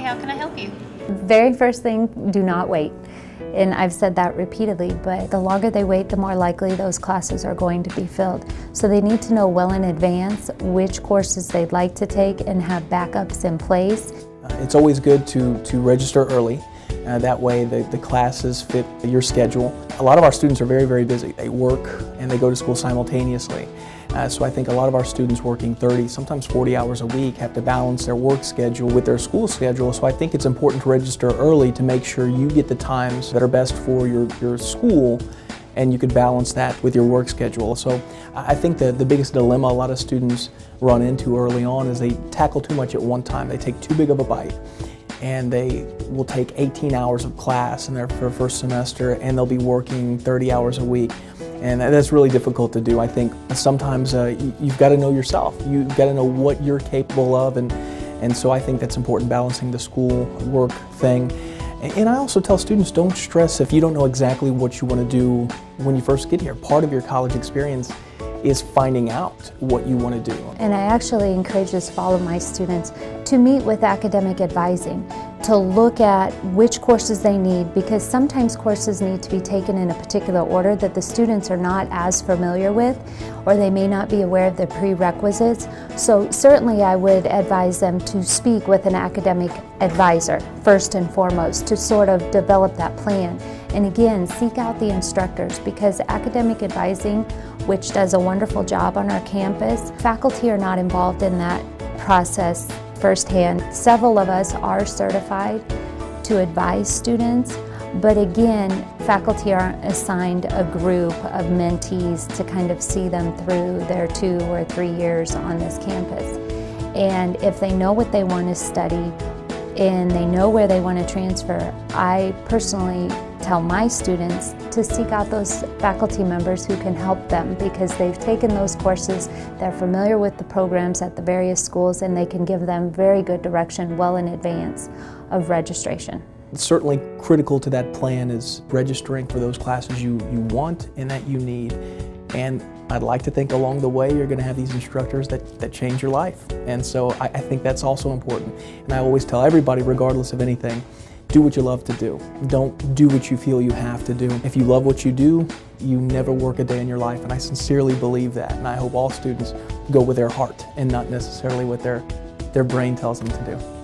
how can I help you? Very first thing, do not wait. And I've said that repeatedly, but the longer they wait, the more likely those classes are going to be filled. So they need to know well in advance which courses they'd like to take and have backups in place. It's always good to register early. That way the classes fit your schedule. A lot of our students are very, very busy. They work and they go to school simultaneously. So I think a lot of our students working 30, sometimes 40 hours a week have to balance their work schedule with their school schedule. So I think it's important to register early to make sure you get the times that are best for your school, and you could balance that with your work schedule. So I think the biggest dilemma a lot of students run into early on is they tackle too much at one time. They take too big of a bite, and they will take 18 hours of class in their first semester, and they'll be working 30 hours a week. And that's really difficult to do. I think sometimes you've got to know yourself. You've got to know what you're capable of, and so I think that's important, balancing the school work thing. And I also tell students, don't stress if you don't know exactly what you want to do when you first get here. Part of your college experience is finding out what you want to do. And I actually encourage this for all of my students to meet with academic advising, to look at which courses they need, because sometimes courses need to be taken in a particular order that the students are not as familiar with, or they may not be aware of the prerequisites. So certainly I would advise them to speak with an academic advisor first and foremost to sort of develop that plan. And again, seek out the instructors, because academic advising, which does a wonderful job on our campus, faculty are not involved in that process firsthand. Several of us are certified to advise students, but again, faculty are assigned a group of mentees to kind of see them through their 2 or 3 years on this campus. And if they know what they want to study and they know where they want to transfer, I personally tell my students to seek out those faculty members who can help them, because they've taken those courses, they're familiar with the programs at the various schools, and they can give them very good direction well in advance of registration. Certainly critical to that plan is registering for those classes you want and that you need. And I'd like to think along the way you're going to have these instructors that change your life. And so I think that's also important. And I always tell everybody, regardless of anything, do what you love to do. Don't do what you feel you have to do. If you love what you do, you never work a day in your life, and I sincerely believe that. And I hope all students go with their heart and not necessarily what their brain tells them to do.